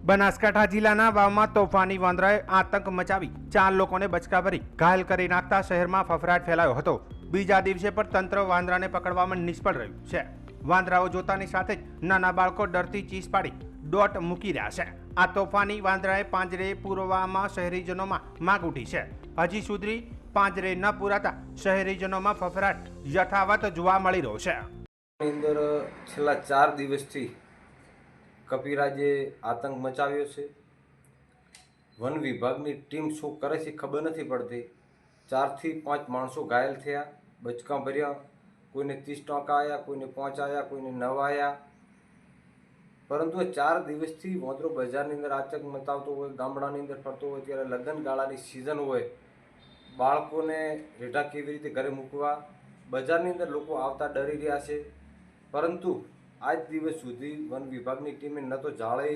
બનાસકાંઠા જિલ્લાના વાવમાં તોફાની વાંદરાએ આતંક મચાવી 4 લોકોને બચકા ભરી ઘાયલ કરી નાખતા શહેરમાં ફફડાટ ફેલાયો હતો। બીજા દિવસે પણ તંત્ર વાંદરાને પકડવામાં નિષ્ફળ રહ્યું છે। વાંદરાઓ જોતાની સાથે જ નાના બાળકો ડરથી ચીસ પાડી દોટ મૂકી રહ્યા છે। આ તોફાની વાંદરાએ પાંજરે પૂરવામાં શહેરીજનોમાં માંગ ઉઠી છે। હજી સુધી પાંજરે ન પૂરાતા શહેરીજનોમાં ફફડાટ યથાવત જોવા મળી રહ્યો છે। અંદર છેલ્લા 4 દિવસથી કપિરાજે આતંક મચાવ્યો છે। વન વિભાગની ટીમ શું કરે છે ખબર નથી પડતી। 4 થી 5 માણસો ઘાયલ થયા, બચકા ભર્યા, કોઈને 30 ટોંકા આવ્યા, કોઈને 5 આવ્યા, કોઈને 9 આવ્યા। પરંતુ 4 દિવસથી વાંદરો બજારની અંદર આતંક મચાવતો હોય, ગામડાની અંદર ફરતો હોય, ત્યારે લગ્ન ગાળાની સિઝન હોય, બાળકોને રેઢા કેવી રીતે ઘરે મૂકવા, બજારની અંદર લોકો આવતા ડરી રહ્યા છે। પરંતુ આજ દિવસ સુધી વન વિભાગની ટીમે ન તો જાળે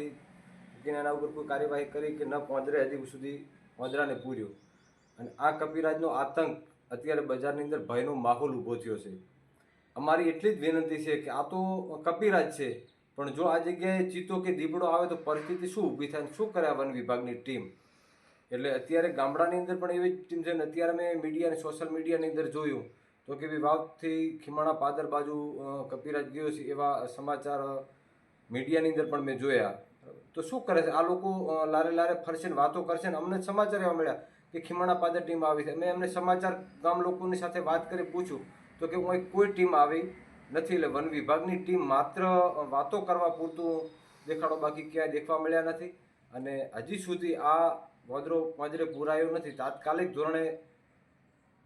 કે એના ઉપર કોઈ કાર્યવાહી કરી કે ન પાંજરે હજી સુધી વાંદરાને પૂર્યો। અને આ કપિરાજનો આતંક અત્યારે બજારની અંદર ભયનો માહોલ ઊભો થયો છે। અમારી એટલી જ વિનંતી છે કે આ તો કપિરાજ છે, પણ જો આ જગ્યાએ ચિત્તો કે દીપડો આવે તો પરિસ્થિતિ શું ઊભી થાય, શું કરે આ વન વિભાગની ટીમ? એટલે અત્યારે ગામડાની અંદર પણ એવી જ ટીમ છે ને અત્યારે મેં મીડિયા અને સોશિયલ મીડિયાની અંદર જોયું તો કે વાવથી ખીમાણા પાદર બાજુ કપિરાજ ગયો છે એવા સમાચાર મીડિયાની અંદર પણ મેં જોયા। તો શું કરે છે આ લોકો? લારે લારે ફરશે ને વાતો કરશે ને અમને સમાચાર એવા મળ્યા કે ખીમાણા પાદર ટીમ આવી છે। મેં એમને સમાચાર ગામ લોકોની સાથે વાત કરી પૂછ્યું તો કે કોઈ ટીમ આવી નથી। એટલે વન વિભાગની ટીમ માત્ર વાતો કરવા પૂરતું દેખાડો, બાકી ક્યાંય દેખવા મળ્યા નથી। અને હજી સુધી આ વાંદરો પાંજરે પૂરાયો નથી। તાત્કાલિક ધોરણે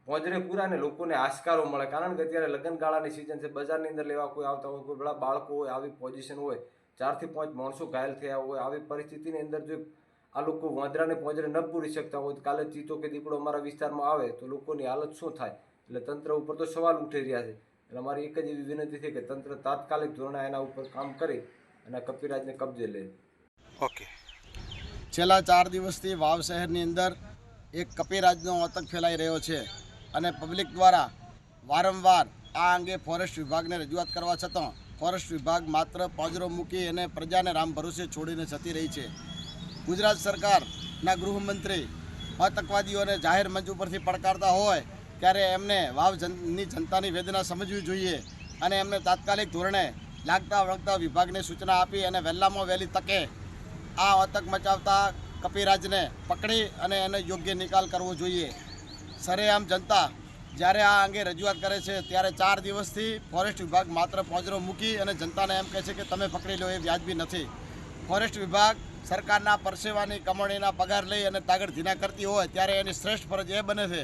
પાંજરે પૂરાને લોકોને આશકારો મળે, કારણ કે અત્યારે લગ્ન ગાળાની સિઝન છે, બજારની અંદર લેવા કોઈ આવતા હોય, કોઈ પેલા બાળકો હોય, આવી પોઝિશન હોય, 4 થી 5 માણસો ઘાયલ થયા હોય, આવી પરિસ્થિતિની અંદર જો આ લોકો વાંદરાને પાંજરે ન પૂરી શકતા હોય તો કાલે ચીતો કે દીપડો અમારા વિસ્તારમાં આવે તો લોકોની હાલત શું થાય? એટલે તંત્ર ઉપર તો સવાલ ઉઠી રહ્યા છે। એટલે અમારી એક જ એવી વિનંતી છે કે તંત્ર તાત્કાલિક ધોરણે એના ઉપર કામ કરી અને કપિરાજને કબજે લે। ઓકે, છેલ્લા 4 દિવસથી વાવ શહેરની અંદર એક કપિરાજનો આતંક ફેલાઈ રહ્યો છે અને પબ્લિક દ્વારા વારંવાર આ અંગે ફોરેસ્ટ વિભાગને રજૂઆત કરવા છતાં ફોરેસ્ટ વિભાગ માત્ર પાંજરો મૂકી અને પ્રજાને રામ ભરોસે છોડીને જતી રહી છે। ગુજરાત સરકારના ગૃહમંત્રી આતંકવાદીઓને જાહેર મંચ ઉપરથી પડકારતા હોય ત્યારે એમને વાવની જનતાની વેદના સમજવી જોઈએ અને એમને તાત્કાલિક ધોરણે લાગતા વળગતા વિભાગને સૂચના આપી અને વહેલામાં વહેલી તકે આ આતંક મચાવતા કપિરાજને પકડી અને એને યોગ્ય નિકાલ કરવો જોઈએ। સરેઆમ જનતા જ્યારે આ અંગે રજૂઆત કરે છે ત્યારે 4 દિવસથી ફોરેસ્ટ વિભાગ માત્ર પાંજરો મૂકી અને જનતાને એમ કહે છે કે તમે પકડી લો, એ વ્યાજબી નથી। ફોરેસ્ટ વિભાગ સરકારના પરસેવાની કમાણીના પગાર લઈ અને તાગડધીના કરતી હોય ત્યારે એની શ્રેષ્ઠ ફરજ એ બને છે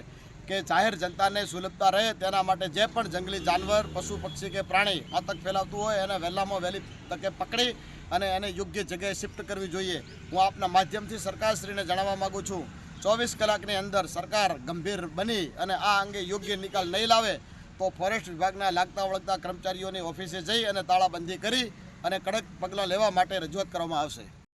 કે જાહેર જનતાને સુલભતા રહે તેના માટે જે પણ જંગલી જાનવર, પશુ પક્ષી કે પ્રાણી આતંક ફેલાવતું હોય એને વહેલામાં વહેલી તકે પકડી અને એને યોગ્ય જગ્યાએ શિફ્ટ કરવી જોઈએ। હું આપના માધ્યમથી સરકારશ્રીને જણાવવા માગું છું, 24 કલાકની અંદર સરકાર ગંભીર બની અને આ અંગે યોગ્ય નિકાલ નહીં લાવે તો ફોરેસ્ટ વિભાગના લાગતા વળગતા કર્મચારીઓની ઓફિસે જઈ અને તાળાબંધી કરી અને કડક પગલાં લેવા માટે રજૂઆત કરવામાં આવશે।